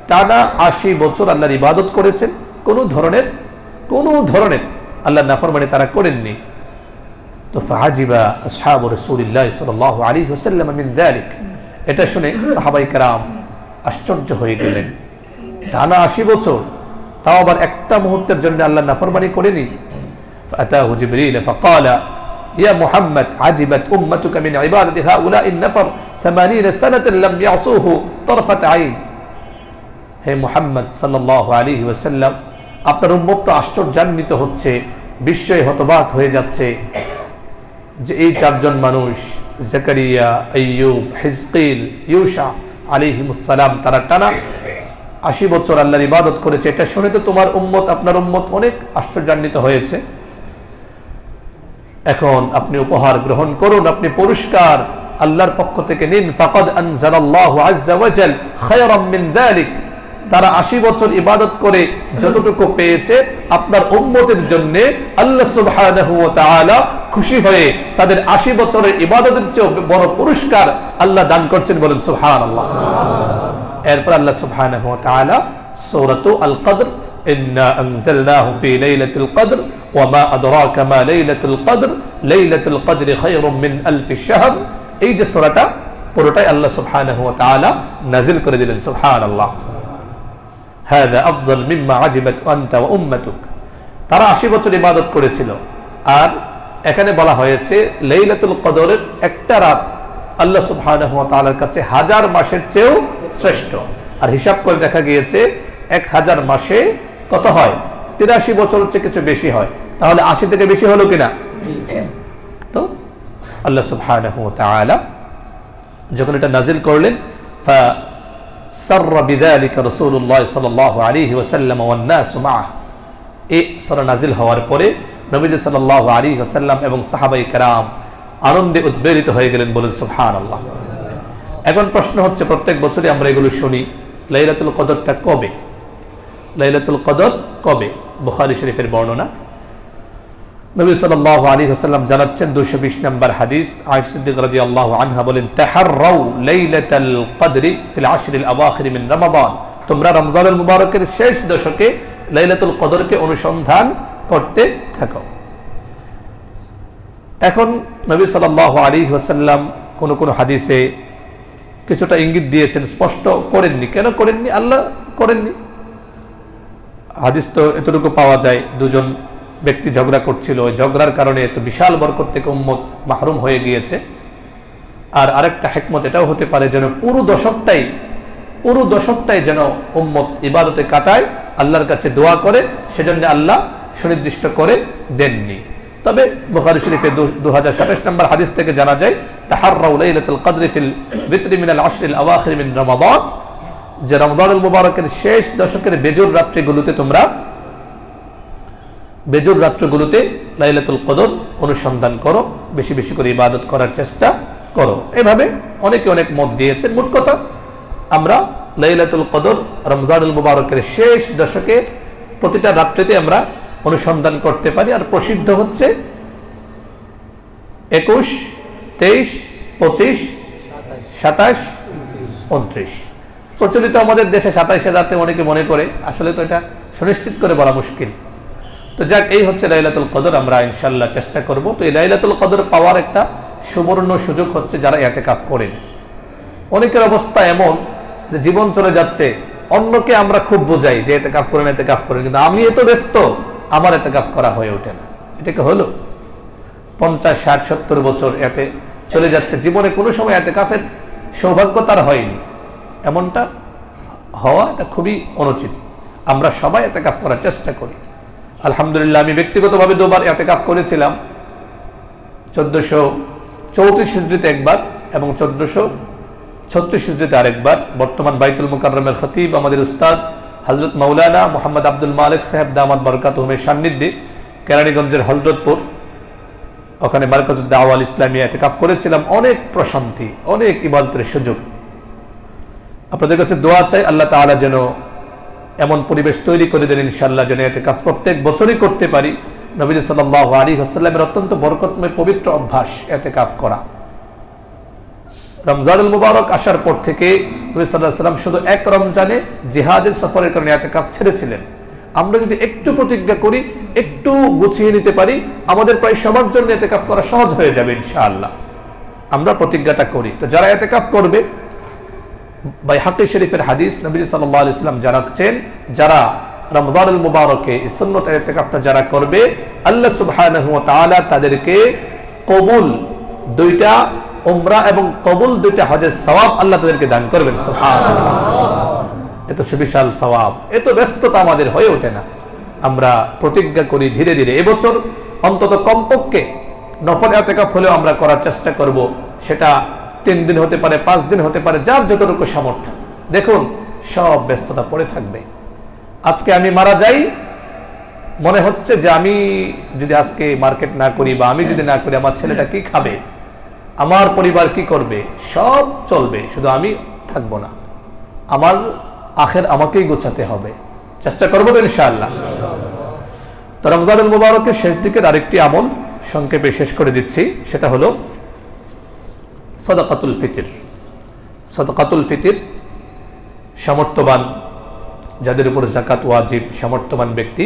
টানা 80 বছর আল্লাহর ইবাদত করেছেন, কোন ধরনের আল্লাহর নাফরমানি তারা করেননি। তো ফাহাজিবা আসহাবু রাসূলিল্লাহ সাল্লাল্লাহু আলাইহি ওয়াসাল্লাম মিন যালিক, এটা শুনে সাহাবায়ে কেরাম আশ্চর্য হয়ে গেলেন। টানা 80 বছর, তাও আবার একটা মুহূর্তের জন্য আল্লাহ নাফরমানি করেনি। فأتاه جبريل فقال يا محمد عجبت أمتك من عبادة هؤلاء النفر 80 سنة لم يعصوه طرفة عين। হে মুহাম্মদ সাল্লাল্লাহু আলাইহি ওয়াসাল্লাম, আপনার উম্মত তো আশ্চর্যান্বিত হচ্ছে, বিস্ময়ে হতবাক হয়ে যাচ্ছে যে এই চারজন মানুষ জাকারিয়া, আইয়ুব, হিজকিল, ইউশা আলাইহিমুস সালাম তারা টানা 80 বছর আল্লাহর ইবাদত করেছে। এটা শুনে তো তোমার উম্মত, আপনার উম্মত অনেক আশ্চর্যান্বিত হয়েছে। এখন আপনি উপহার গ্রহণ করুন, আপনি পুরস্কার আল্লাহর পক্ষ থেকে নিন। ফাকাদ আনজালাল্লাহু আযজা ওয়া জাল খায়রাম মিন যালিক। তারা 80 বছর ইবাদত করে যতটুকু পেয়েছে, আপনার উম্মতের জন্য আল্লাহ সুবহানাহু ওয়া তাআলা খুশি হয়ে তাদের 80 বছরের ইবাদতের চেয়ে বড় পুরস্কার আল্লাহ দান করছেন। বলেন সুবহানাল্লাহ। এরপর আল্লাহ সুবহানাহু ওয়া তাআলা সূরাতু আল কদর, ইন্না আনজালনাহু ফি লাইলাতুল কদর ওয়া মা আদরাকা মা লাইলাতুল কদর লাইলাতুল কদরি খায়রুম মিন আলফি শাহর, এই যে সূরাটা পুরোটাই আল্লাহ সুবহানাহু ওয়া তাআলা নাযিল করে দিলেন। সুবহানাল্লাহ। হাযা আফযাল মিম্মা আজিবাত আনতা ওয়া উম্মাতুক। তারা 80 বছর ইবাদত করেছিল, আর এখানে বলা হয়েছে লাইলাতুল কদরের একটা রাত আল্লাহ সুবহানাহু ওয়া তাআলার কাছে 1000 মাসের চেয়েও শ্রেষ্ঠ। আর হিসাব করে দেখা গিয়েছে 1000 মাসে কত হয়? 83 বছরের চেয়ে কিছু বেশি হয়। তাহলে 80 থেকে বেশি হলো কিনা? তো আল্লাহ সুবহানাহু ওয়া তাআলা যখন এটা নাযিল করলেন, ফাসাররা বিযালিকা রাসূলুল্লাহ সাল্লাল্লাহু আলাইহি ওয়াসাল্লাম ওয়ান নাস মা'আহ। এই সূরা নাযিল হওয়ার পরে নবীজি সাল্লাল্লাহু আলাইহি ওয়াসাল্লাম এবং সাহাবায়ে কেরাম আনন্দে উদ্বেলিত হয়ে গেলেন। বলেন সুবহানাল্লাহ। এখন প্রশ্ন হচ্ছে, প্রত্যেক বছরই আমরা এগুলো শুনি, লাইলাতুল কদরটা কবে? লাইলাতুল কদর কবে? বুখারী শরীফের বর্ণনা। নবী সাল্লাল্লাহু আলাইহি ওয়াসাল্লাম জানাচ্ছেন 220 নম্বর হাদিস, আয়েশা সিদ্দিকা রাদিয়াল্লাহু আনহা বলেন, তাহাররাউ লাইলাতুল কদরি ফিল আশরিল আওয়াখির মিন রমাদান। তোমরা রমজানুল মুবারকের শেষ দশকে লাইলাতুল কদরকে অনুসন্ধান করতে থাকো। এখন নবী সাল্লাল্লাহু আলাইহি ওয়াসাল্লাম কোন কোন হাদিসে কিছুটা ইঙ্গিত দিয়েছেন, স্পষ্ট করেননি। কেন করেননি? আল্লাহ করেননি। হাদিস তো এতটুকু পাওয়া যায়, দুজন ব্যক্তি ঝগড়া করছিল, ওই ঝগড়ার কারণে এত বিশাল বরকত থেকে উম্মত মাহরুম হয়ে গিয়েছে। আর আরেকটা হিকমত এটাও হতে পারে যেন পুরো দশকটাই যেন উম্মত ইবাদতে কাটায়, আল্লাহর কাছে দোয়া করে, সেজন্য আল্লাহ সুনির্দিষ্ট করে দেননি। তবে বুখারী শরীফে 2027 নম্বর হাদিস থেকে জানা যায়, তাহাররাউ লাইলাতুল কদরি ফিল বিত্রি মিনাল আশরিল আওয়াখির মিন রমাদান, যে রমজানুল মুবারকের শেষ দশকের বেজুর রাত্রিগুলোতে লাইলাতুল কদর অনুসন্ধান করো, বেশি বেশি করে ইবাদত করার চেষ্টা করো। এভাবে অনেকে অনেক মত দিয়েছেন। মোট কথা, আমরা লাইলাতুল কদর রমজানুল মুবারকের শেষ দশকে প্রতিটা রাত্রিতে আমরা অনুসন্ধান করতে পারি। আর প্রসিদ্ধ হচ্ছে 21, 23, 25, 27, 29। প্রচলিত আমাদের দেশে 27 রাতে অনেকে মনে করে, আসলে তো এটা সুনিশ্চিত করে বলা মুশকিল। তো যাক, এই হচ্ছে লাইলাতুল কদর। আমরা ইনশাআল্লাহ চেষ্টা করব। তো এই লাইলাতুল কদর পাওয়ার একটা সুবর্ণ সুযোগ হচ্ছে যারা ইতিকাফ করেন। অনেকের অবস্থা এমন যে জীবন চলে যাচ্ছে, অন্যকে আমরা খুব বোঝাই যে ইতিকাফ করেন, কিন্তু আমি এত ব্যস্ত, আমার ইতিকাফ করা হয়ে ওঠে না। এটাকে হলো 50, 60, 70 বছর এতে চলে যাচ্ছে, জীবনে কোনো সময় ইতিকাফের সৌভাগ্য তার হয়নি। এমনটা হওয়া এটা খুবই অনুচিত। আমরা সবাই ইতিকাফ করার চেষ্টা করি। আলহামদুলিল্লাহ, আমি ব্যক্তিগতভাবে 2 বার ইতিকাফ করেছিলাম, 1434 হিজরিতে একবার এবং 1436 হিজরিতে আরেকবার। বর্তমান বাইতুল মুকাররমের খতিব আমাদের উস্তাদ হযরত মাওলানা মুহাম্মদ আব্দুল মালিক সাহেব দামাত বরকাতুহুমের সান্নিধ্যে কেরানীগঞ্জের হযরতপুর, ওখানে মারকাজুদ দাওয়া আল ইসলামিয়া ইতিকাফ করেছিলাম। অনেক প্রশান্তি, অনেক ইবাদতের সুযোগ। আপনাদের কাছে দোয়া চাই, আল্লাহ তাআলা যেন এমন পরিবেশ তৈরি করে দেন ইনশাআল্লাহ, যেন ইতিকাফ প্রত্যেক বছরই করতে পারি। নবী সাল্লাল্লাহু আলাইহি ওয়াসাল্লামের অত্যন্ত বরকতময় পবিত্র অভ্যাস ইতিকাফ করা। রমজানুল মুবারক আসার পর থেকে নবী সাল্লাল্লাহু আলাইহি ওয়াসাল্লাম শুধু এক রমজানে জিহাদের সফরের কারণে ইতিকাফ ছেড়েছিলেন। আমরা যদি একটু প্রতিজ্ঞা করি, একটু গুছিয়ে নিতে পারি, আমাদের প্রায় সবার জন্য ইতিকাফ করা সহজ হয়ে যাবে ইনশাআল্লাহ। আমরা প্রতিজ্ঞাটা করি। তো যারা ইতিকাফ করবে, বাইহাকি শরীফের হাদিস, নবী সাল্লাল্লাহু আলাইহি ওয়াসাল্লাম জানাচ্ছেন, যারা রমজানুল মুবারকে সুন্নত ইতিকাফটা যারা করবে, আল্লাহ সুবহানাহু ওয়া তাআলা তাদেরকে কবুল দুইটা উমরা এবং কবুল দুইটা হজের সওয়াব আল্লাহ তাদেরকে দান করবেন। সুবহানাল্লাহ, এত সুবিশাল সওয়াব, এত ব্যস্ততা আমাদের হয়ে ওঠে না। আমরা প্রতিজ্ঞা করি ধীরে ধীরে এবছর অন্তত কমপক্ষে নফল ইতিকাফ হলেও আমরা করার চেষ্টা করব। সেটা 3 দিন হতে পারে, 5 দিন হতে পারে, যার যতটুকু সামর্থ্য। দেখুন সব ব্যস্ততা পড়ে থাকবে। আজকে আমি মারা যাই, মনে হচ্ছে যে আমি যদি আজকে মার্কেট না করি বা আমি যদি না করি আমার ছেলেটা কি খাবে, আমার পরিবার কি করবে, সব চলবে, শুধু আমি থাকবো না। আমার আখের আমাকেই গোছাতে হবে। চেষ্টা করবো তো ইনশাআল্লাহ। তো রমজানুল মুবারকের শেষ দিকের আরেকটি আমল সংক্ষেপে শেষ করে দিচ্ছি, সেটা হলো সাদাকাতুল ফিতর। সাদাকাতুল ফিতর সামর্থ্যবান যাদের উপর যাকাত ওয়াজিব, সামর্থ্যবান ব্যক্তি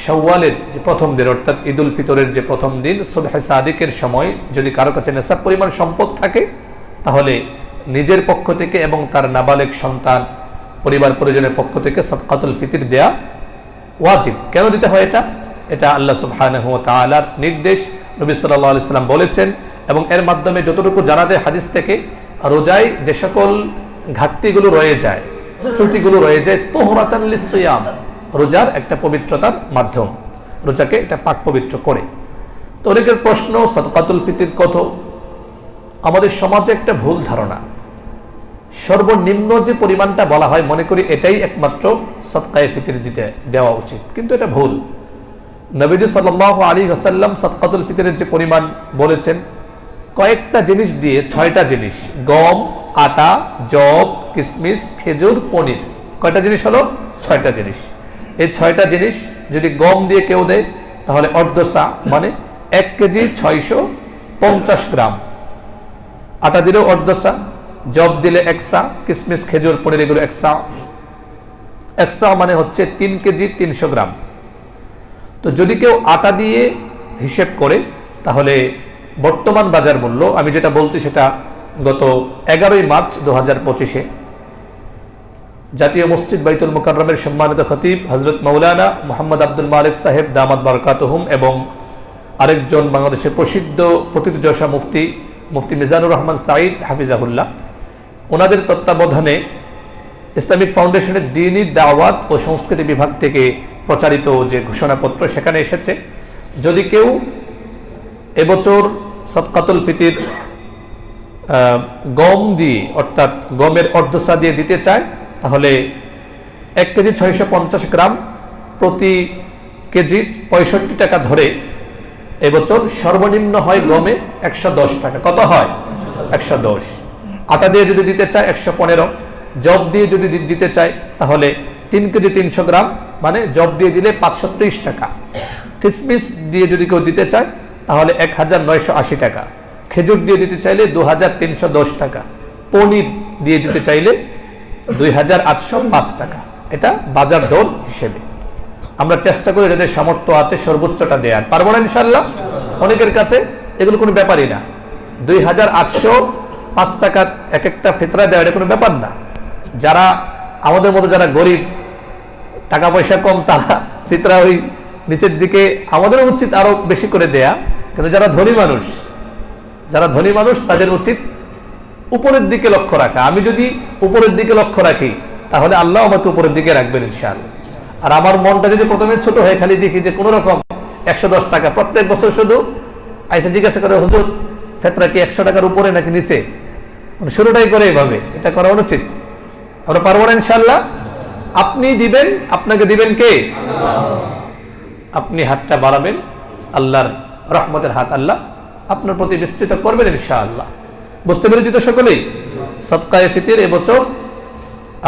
শাওয়ালের যে প্রথম দিন অর্থাৎ ঈদুল ফিতরের যে প্রথম দিন সুবহে সাদিকের সময় যদি কারো কাছে নেশাব পরিমাণ সম্পদ থাকে, তাহলে নিজের পক্ষ থেকে এবং তার নাবালেগ সন্তান পরিবার পরিজনের পক্ষ থেকে সাদকাতুল ফিতর দেয়া ওয়াজিব। কেন দিতে হয় এটা? এটা আল্লাহ সুবহানাহু ওয়া তাআলার নির্দেশ, নবী সাল্লাল্লাহু আলাইহি ওয়াসাল্লাম বলেছেন। এবং এর মাধ্যমে যতটুকু জানা যায় হাদিস থেকে, রোজায় যে সকল ঘাটতিগুলো রয়ে যায়, ত্রুটিগুলো রয়ে যায়, তুহরাতান লিসসিয়াম, রোজার একটা পবিত্রতার মাধ্যম, রোজাকে এটা পাক পবিত্র করে। তো অনেকের প্রশ্ন, সাদকাতুল ফিতর কত? আমাদের সমাজে একটা ভুল ধারণা, সর্বনিম্ন যে পরিমাণটা বলা হয় মনে করি এটাই একমাত্র সাদকায়ে ফিতর দিতে দেওয়া উচিত, কিন্তু এটা ভুল। নবীজি সাল্লাল্লাহু আলাইহি ওয়াসাল্লাম সাদকাতুল ফিতরের যে পরিমাণ বলেছেন, কয়েকটা জিনিস দিয়ে, 6টা জিনিস, গম, আটা, জব, কিশমিশ, খেজুর, পনির। কয়টা জিনিস হলো? 6টা জিনিস। এই 6টা জিনিস যদি গম দিয়ে কেউ দেয় তাহলে অর্ধসা, মানে 1 কেজি 650 গ্রাম। আটা দিলেও অর্ধসা, জব দিলে 1 সা, কিশমিশ, খেজুর, পনির এগুলো 1 সা। 1 সা মানে হচ্ছে 3 কেজি 300 গ্রাম। তো যদি কেউ আটা দিয়ে হিসেব করে তাহলে বর্তমান বাজার মূল্য, আমি যেটা বলছি সেটা গত 11ই মার্চ 2025-এ জাতীয় মসজিদ বাইতুল মুকাররমের সম্মানিত খতিব হযরত মাওলানা মুহাম্মদ আব্দুল মালিক সাহেব দামাত বারাকাতুহুম এবং আরেকজন বাংলাদেশের প্রসিদ্ধ প্রথিতযশা মুফতি মিজানুর রহমান সাঈদ হাফিজাহুল্লাহ, ওনাদের তত্ত্বাবধানে ইসলামিক ফাউন্ডেশনের দ্বীনী দাওয়াত ও সংস্কৃতি বিভাগ থেকে প্রচারিত যে ঘোষণাপত্র, সেখানে এসেছে যদি কেউ এবছর সাদকাতুল ফিতর গম দিয়ে অর্থাৎ গমের অর্ধসা দিয়ে দিতে চায় তাহলে 1 কেজি 650 গ্রাম প্রতি কেজি 65 টাকা ধরে এবছর সর্বনিম্ন হয় গমে 110 টাকা। কত হয়? 110। আটা দিয়ে যদি দিতে চায় 115, জব দিয়ে যদি দিতে চায় তাহলে 3 কেজি 300 গ্রাম, মানে জব দিয়ে দিলে 530 টাকা। কিশমিশ দিয়ে যদি কেউ দিতে চায় তাহলে 1980 টাকা। খেজুর দিয়ে দিতে চাইলে 2310 টাকা। পনির দিয়ে দিতে চাইলে 2805 টাকা। এটা বাজার দর হিসেবে। আমরা চেষ্টা করি যাদের সামর্থ্য আছে সর্বোচ্চটা দেওয়ার। পারবো না ইনশাআল্লাহ? অনেকের কাছে এগুলো কোনো ব্যাপারই না। 2805 টাকা এক একটা ফিতরা দেওয়া এটা কোনো ব্যাপার না। যারা আমাদের মতো যারা গরিব, টাকা পয়সা কম, তারা ফিতরা ওই নিচের দিকে, আমাদের উচিত আরো বেশি করে দেয়া। কিন্তু যারা ধনী মানুষ তাদের উচিত উপরের দিকে লক্ষ্য রাখা। আমি যদি উপরের দিকে লক্ষ্য রাখি তাহলে আল্লাহ আমাকে উপরের দিকে রাখবেন ইনশাআল্লাহ। আর আমার মনটা যদি প্রথমে ছোট হয়ে খালি দেখি যে কোন রকম 110 টাকা প্রত্যেক বছর, শুধু আইসা জিজ্ঞাসা করে হুজুর ফিতরা কি 100 টাকার উপরে নাকি নিচে, মানে শুরুটাই করে এইভাবে, এটা করা অনুচিত। আমরা পারবো না ইনশাআল্লাহ? আপনি দিবেন, আপনাকে দিবেন কে? আপনি হাতটা বাড়াবেন, আল্লাহর রহমতের হাত আল্লাহ আপনার প্রতি বিস্তৃত করবেন ইনশাআল্লাহ। বুঝতে পেরেছি তো সকলেই? সাদকায়ে ফিতর এবছর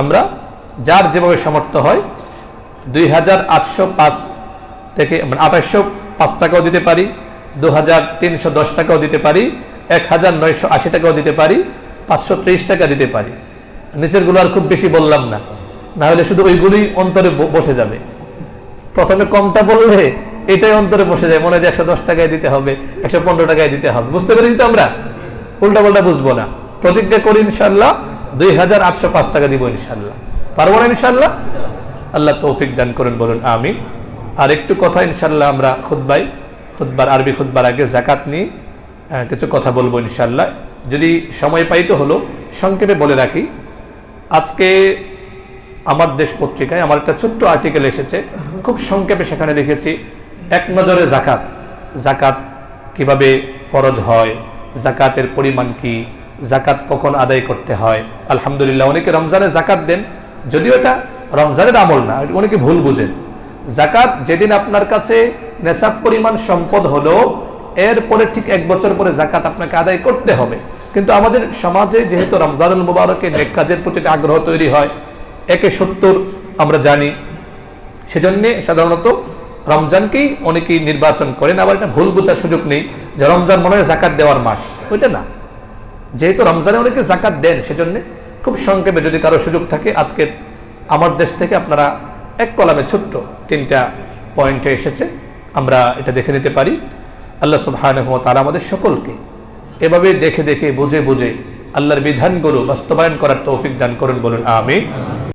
আমরা যার যেভাবে সামর্থ্য হয় 2805 থেকে 2805 টাকাও দিতে পারি, 2310 টাকাও দিতে পারি, 1980 টাকাও দিতে পারি, 530 টাকা দিতে পারি। নিচের গুলো আর খুব বেশি বললাম না, না হলে শুধু ওইগুলোই অন্তরে বসে যাবে। প্রথমে কমটা বললে এটাই অন্তরে বসে যায়, মনে হয় 110 টাকায় দিতে হবে, 115 টাকায় দিতে হবে। বুঝতে পেরেছি তো? আমরা উল্টা পাল্টা বুঝবো না। প্রতিজ্ঞা করি ইনশাআল্লাহ 2805 টাকা দিব ইনশাআল্লাহ। পারবো না ইনশাআল্লাহ? আল্লাহ তৌফিক দান করেন, বলুন আমিন। আর একটু কথা ইনশাআল্লাহ আমরা খুতবার আরবি খুতবার আগে যাকাত নিয়ে কিছু কথা বলবো ইনশাআল্লাহ। যদি সময় পাই তো হলো, সংক্ষেপে বলে রাখি। আজকে আমার দেশ পত্রিকায় আমার একটা ছোট্ট আর্টিকেল এসেছে, খুব সংক্ষেপে সেখানে লিখেছি এক নজরে জাকাত কিভাবে ফরজ হয়, জাকাতের পরিমাণ কি, জাকাত কখন আদায় করতে হয়। আলহামদুলিল্লাহ, অনেকে রমজানে জাকাত দেন, যদিও এটা রমজানের আমল না, অনেকে ভুল বুঝেন। জাকাত যেদিন আপনার কাছে নেশাব পরিমাণ সম্পদ হলো, এরপরে ঠিক 1 বছর পরে জাকাত আপনাকে আদায় করতে হবে। কিন্তু আমাদের সমাজে যেহেতু রমজানুল মুবারকে নেক কাজের প্রতি আগ্রহ তৈরি হয়, 1/70 আমরা জানি, সেজন্য সাধারণত রমজানকেই অনেকেই নির্বাচন করেন। আবার এটা ভুল বোঝার সুযোগ নেই যে রমজান মনে হয় জাকাত দেওয়ার মাস, ওইটা না। যেহেতু রমজানে অনেকে জাকাত দেন, সেজন্য খুব সংক্ষেপে যদি কারো সুযোগ থাকে, আজকে আমার দেশ থেকে আপনারা এক কলামে ছোট্ট 3টা পয়েন্টে এসেছে, আমরা এটা দেখে নিতে পারি। আল্লাহ সুবহানাহু ওয়া তাআলা আমাদের সকলকে এভাবে দেখে বুঝে আল্লাহর বিধানগুলো বাস্তবায়ন করার তৌফিক দান করুন, বলুন আমিন।